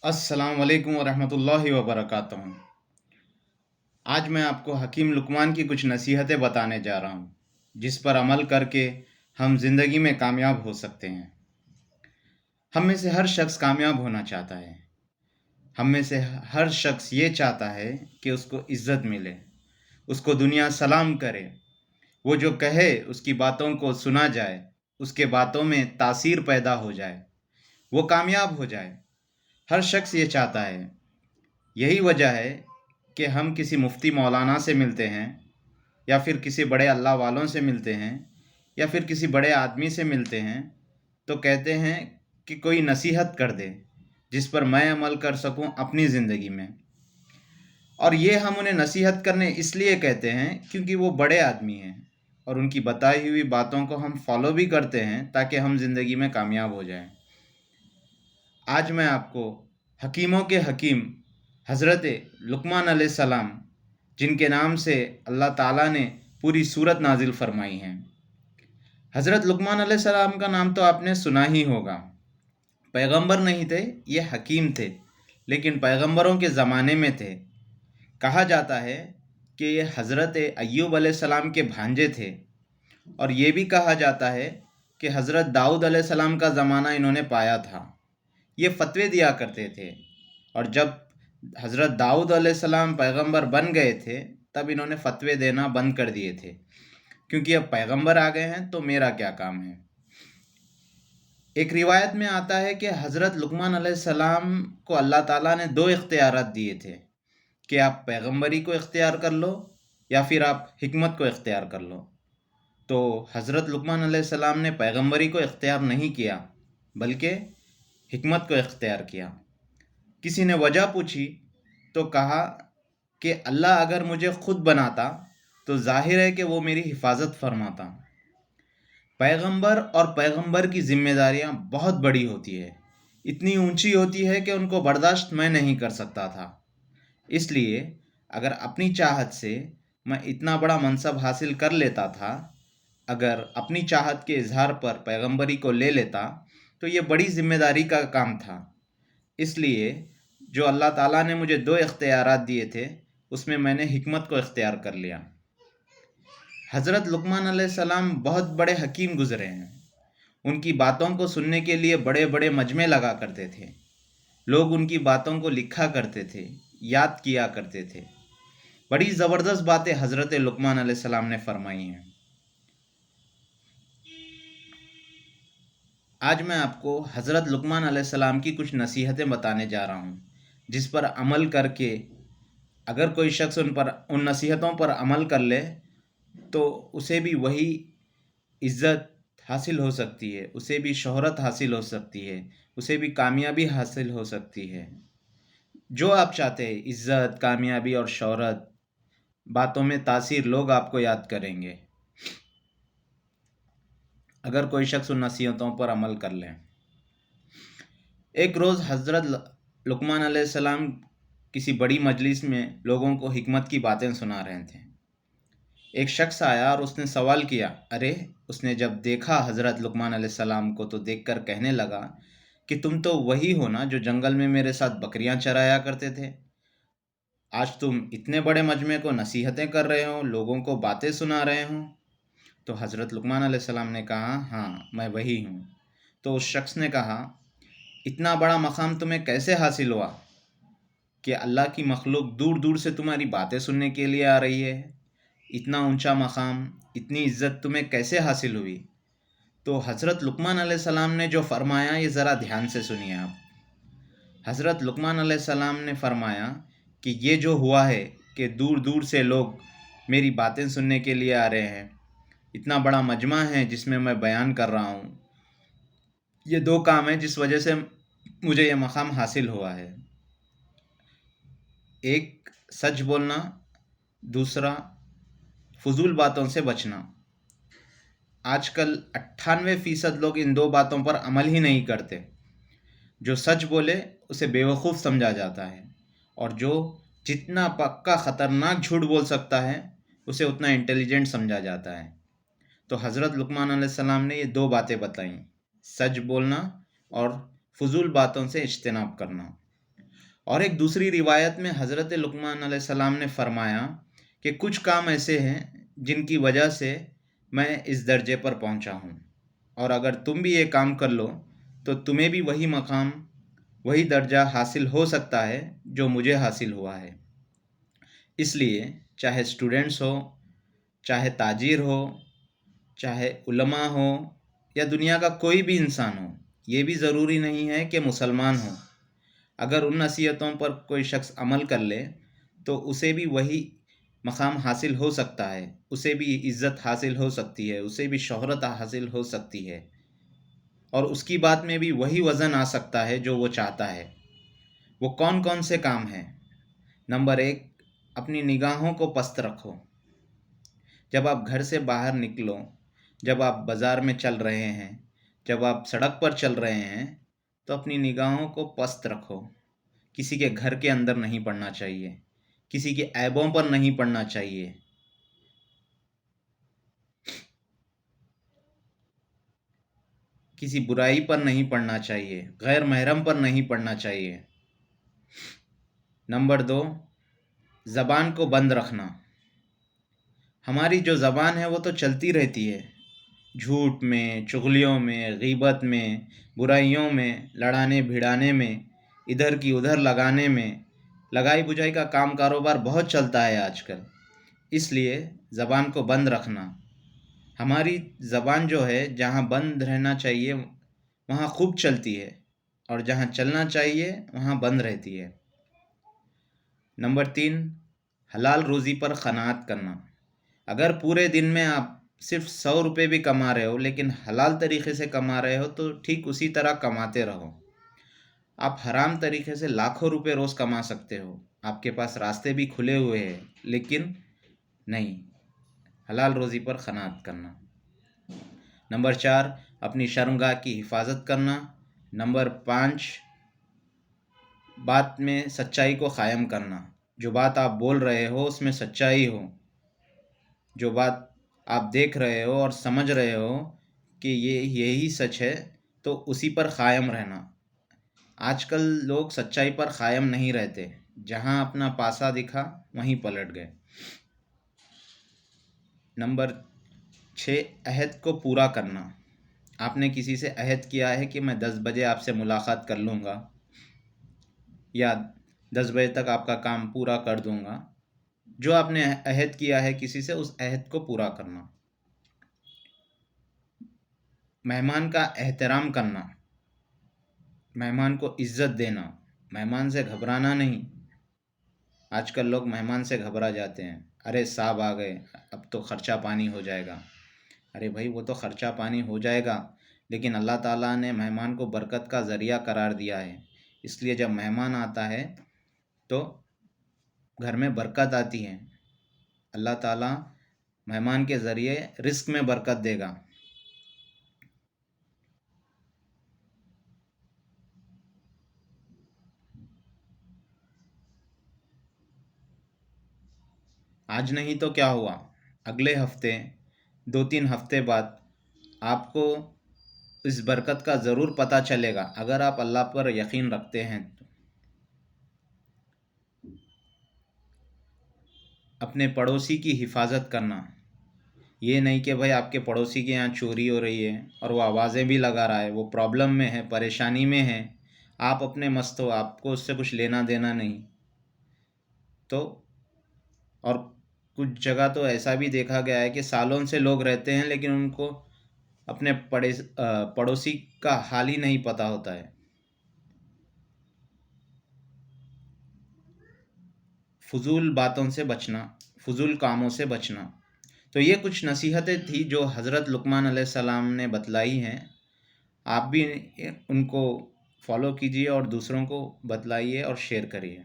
अस्सलाम वालेकुम वरहमतुल्लाहि वबरकातुहू। आज मैं आपको हकीम लुकमान की कुछ नसीहतें बताने जा रहा हूँ, जिस पर अमल करके हम ज़िंदगी में कामयाब हो सकते हैं। हम में से हर शख्स कामयाब होना चाहता है। हम में से हर शख्स ये चाहता है कि उसको इज़्ज़त मिले, उसको दुनिया सलाम करे, वो जो कहे उसकी बातों को सुना जाए, उसके बातों में तासीर पैदा हो जाए, वो कामयाब हो जाए। हर शख्स ये चाहता है। यही वजह है कि हम किसी मुफ्ती मौलाना से मिलते हैं, या फिर किसी बड़े अल्लाह वालों से मिलते हैं, या फिर किसी बड़े आदमी से मिलते हैं, तो कहते हैं कि कोई नसीहत कर दे जिस पर मैं अमल कर सकूं अपनी ज़िंदगी में। और ये हम उन्हें नसीहत करने इसलिए कहते हैं क्योंकि वो बड़े आदमी हैं और उनकी बताई हुई बातों को हम फॉलो भी करते हैं ताकि हम ज़िंदगी में कामयाब हो जाएं। आज मैं आपको हकीमों के हकीम हज़रत लुकमान अलैहिस्सलाम, जिनके नाम से अल्लाह ताला ने पूरी सूरत नाजिल फरमाई है। हज़रत लुकमान अलैहिस्सलाम का नाम तो आपने सुना ही होगा। पैगंबर नहीं थे, ये हकीम थे, लेकिन पैगंबरों के ज़माने में थे। कहा जाता है कि ये हज़रत अय्यूब अलैहिस्सलाम के भांजे थे, और ये भी कहा जाता है कि हज़रत दाऊद अलैहिस्सलाम का ज़माना इन्होंने पाया था। ये फतवे दिया करते थे, और जब हज़रत दाऊद अलैहिस्सलाम पैगंबर बन गए थे तब इन्होंने फतवे देना बंद कर दिए थे, क्योंकि अब पैगंबर आ गए हैं तो मेरा क्या काम है। एक रिवायत में आता है कि हज़रत लुकमान अलैहिस्सलाम को अल्लाह ताला ने दो इख्तियारात दिए थे कि आप पैगंबरी को इख्तियार कर लो या फिर आप हिकमत को इख्तियार कर लो। तो हज़रत लुकमान अलैहिस्सलाम ने पैगंबरी को इख्तियार नहीं किया, बल्कि हिकमत को इख्तियार किया। किसी ने वजह पूछी तो कहा कि अल्लाह अगर मुझे ख़ुद बनाता तो ज़ाहिर है कि वो मेरी हिफाजत फरमाता। पैगंबर और पैगंबर की जिम्मेदारियां बहुत बड़ी होती है, इतनी ऊंची होती है कि उनको बर्दाश्त मैं नहीं कर सकता था। इसलिए अगर अपनी चाहत से मैं इतना बड़ा मनसब हासिल कर लेता था, अगर अपनी चाहत के इजहार पर पैगंबरी को ले लेता, तो ये बड़ी जिम्मेदारी का काम था। इसलिए जो अल्लाह ताला ने मुझे दो इख्तियारात दिए थे, उसमें मैंने हिकमत को इख्तियार कर लिया। हज़रत लुकमान अलैहिस्सलाम बहुत बड़े हकीम गुज़रे हैं। उनकी बातों को सुनने के लिए बड़े बड़े मजमे लगा करते थे। लोग उनकी बातों को लिखा करते थे, याद किया करते थे। बड़ी ज़बरदस्त बातें हज़रत लुकमान अलैहिस्सलाम ने फरमाई हैं। आज मैं आपको हज़रत लुकमान अलैहिस्सलाम की कुछ नसीहतें बताने जा रहा हूँ, जिस पर अमल करके अगर कोई शख्स उन नसीहतों पर अमल कर ले तो उसे भी वही इज़्ज़त हासिल हो सकती है, उसे भी शोहरत हासिल हो सकती है, उसे भी कामयाबी हासिल हो सकती है। जो आप चाहते हैं, इज़्ज़त, कामयाबी और शोहरत, बातों में तासीर, लोग आपको याद करेंगे अगर कोई शख्स उन नसीहतों पर अमल कर ले। एक रोज़ हज़रत लुकमान अलैहिस्सलाम किसी बड़ी मजलिस में लोगों को हिकमत की बातें सुना रहे थे। एक शख्स आया और उसने सवाल किया। अरे, उसने जब देखा हज़रत लुकमान अलैहिस्सलाम को तो देखकर कहने लगा कि तुम तो वही हो ना जो जंगल में मेरे साथ बकरियां चराया करते थे। आज तुम इतने बड़े मजमे को नसीहतें कर रहे हो, लोगों को बातें सुना रहे हो। तो हज़रत लुकमान अलैहिस्सलाम ने कहा, हाँ, मैं वही हूँ। तो उस शख्स ने कहा, इतना बड़ा मकाम तुम्हें कैसे हासिल हुआ कि अल्लाह की मखलूक दूर दूर से तुम्हारी बातें सुनने के लिए आ रही है? इतना ऊंचा मकाम, इतनी इज़्ज़त तुम्हें कैसे हासिल हुई? तो हज़रत लुकमान अलैहिस्सलाम ने जो फरमाया, ये ज़रा ध्यान से सुनिए आप। हज़रत लुकमान अलैहिस्सलाम ने फरमाया कि ये जो हुआ है कि दूर दूर से लोग मेरी बातें सुनने के लिए आ रहे हैं, इतना बड़ा मजमा है जिसमें मैं बयान कर रहा हूँ, ये दो काम हैं जिस वजह से मुझे ये मकाम हासिल हुआ है। एक, सच बोलना, दूसरा, फजूल बातों से बचना। आजकल 98% लोग इन दो बातों पर अमल ही नहीं करते। जो सच बोले उसे बेवकूफ़ समझा जाता है, और जो जितना पक्का ख़तरनाक झूठ बोल सकता है उसे उतना इंटेलिजेंट समझा जाता है। तो हज़रत लुकमान अलैहिस्सलाम ने ये दो बातें बताई, सच बोलना और फजूल बातों से इज्तनाब करना। اور ایک دوسری روایت میں حضرت لقمان علیہ السلام نے فرمایا کہ کچھ کام ایسے ہیں جن کی وجہ سے میں اس درجے پر پہنچا ہوں، اور اگر تم بھی یہ کام کر لو تو تمہیں بھی وہی مقام، وہی درجہ حاصل ہو سکتا ہے جو مجھے حاصل ہوا ہے۔ اس لیے چاہے اسٹوڈنٹس ہو، چاہے تاجر ہو، چاہے علماء ہو، یا دنیا کا کوئی بھی انسان ہو، یہ بھی ضروری نہیں ہے کہ مسلمان ہو، اگر ان نصیحتوں پر کوئی شخص عمل کر لے تو اسے بھی وہی مقام حاصل ہو سکتا ہے، اسے بھی عزت حاصل ہو سکتی ہے، اسے بھی شہرت حاصل ہو سکتی ہے، اور اس کی بات میں بھی وہی وزن آ سکتا ہے جو وہ چاہتا ہے۔ وہ کون کون سے کام ہیں؟ نمبر 1، اپنی نگاہوں کو پست رکھو۔ جب آپ گھر سے باہر نکلو، جب آپ بازار میں چل رہے ہیں، جب آپ سڑک پر چل رہے ہیں، تو اپنی نگاہوں کو پست رکھو۔ کسی کے گھر کے اندر نہیں پڑنا چاہیے، کسی کے عیبوں پر نہیں پڑنا چاہیے، کسی برائی پر نہیں پڑنا چاہیے، غیر محرم پر نہیں پڑنا چاہیے۔ نمبر 2، زبان کو بند رکھنا۔ ہماری جو زبان ہے وہ تو چلتی رہتی ہے، جھوٹ میں، چغلیوں میں، غیبت میں، برائیوں میں، لڑانے بھڑانے میں، ادھر کی ادھر لگانے میں، لگائی بجائی کا کام کاروبار بہت چلتا ہے آج کل۔ اس لیے زبان کو بند رکھنا۔ ہماری زبان جو ہے جہاں بند رہنا چاہیے وہاں خوب چلتی ہے، اور جہاں چلنا چاہیے وہاں بند رہتی ہے۔ نمبر 3، حلال روزی پر قناعت کرنا۔ اگر پورے دن میں آپ صرف 100 روپے بھی کما رہے ہو لیکن حلال طریقے سے کما رہے ہو تو ٹھیک اسی طرح کماتے رہو۔ آپ حرام طریقے سے لاکھوں روپے روز کما سکتے ہو، آپ کے پاس راستے بھی کھلے ہوئے ہیں، لیکن نہیں، حلال روزی پر قناعت کرنا۔ نمبر 4، اپنی شرمگاہ کی حفاظت کرنا۔ نمبر 5، بات میں سچائی کو قائم کرنا۔ جو بات آپ بول رہے ہو اس میں سچائی ہو، جو بات آپ دیکھ رہے ہو اور سمجھ رہے ہو کہ یہی سچ ہے تو اسی پر قائم رہنا۔ آج کل لوگ سچائی پر قائم نہیں رہتے، جہاں اپنا پاسا دکھا وہیں پلٹ گئے۔ نمبر 6، عہد کو پورا کرنا۔ آپ نے کسی سے عہد کیا ہے کہ میں 10 بجے آپ سے ملاقات کر لوں گا، یا 10 بجے تک آپ کا کام پورا کر دوں گا۔ جو آپ نے عہد کیا ہے کسی سے، اس عہد کو پورا کرنا۔ مہمان کا احترام کرنا، مہمان کو عزت دینا، مہمان سے گھبرانا نہیں۔ آج کل لوگ مہمان سے گھبرا جاتے ہیں، ارے صاحب آ گئے اب تو خرچہ پانی ہو جائے گا۔ ارے بھائی، وہ تو خرچہ پانی ہو جائے گا، لیکن اللہ تعالیٰ نے مہمان کو برکت کا ذریعہ قرار دیا ہے، اس لیے جب مہمان آتا ہے تو گھر میں برکت آتی ہے۔ اللہ تعالیٰ مہمان کے ذریعے رزق میں برکت دے گا۔ آج نہیں تو کیا ہوا، اگلے ہفتے، 2-3 ہفتے بعد آپ کو اس برکت کا ضرور پتہ چلے گا، اگر آپ اللہ پر یقین رکھتے ہیں تو۔ اپنے پڑوسی کی حفاظت کرنا، یہ نہیں کہ بھائی آپ کے پڑوسی کے یہاں چوری ہو رہی ہے اور وہ آوازیں بھی لگا رہا ہے، وہ پرابلم میں ہے، پریشانی میں ہے، آپ اپنے مست ہو، آپ کو اس سے کچھ لینا دینا نہیں۔ تو اور کچھ جگہ تو ایسا بھی دیکھا گیا ہے کہ سالوں سے لوگ رہتے ہیں لیکن ان کو اپنے پڑوسی کا حال ہی نہیں پتہ ہوتا ہے۔ فضول باتوں سے بچنا، فضول کاموں سے بچنا۔ تو یہ کچھ نصیحتیں تھیں جو حضرت لقمان علیہ السلام نے بتلائی ہیں، آپ بھی ان کو فالو کیجیے اور دوسروں کو بتلائیے اور شیئر کریے۔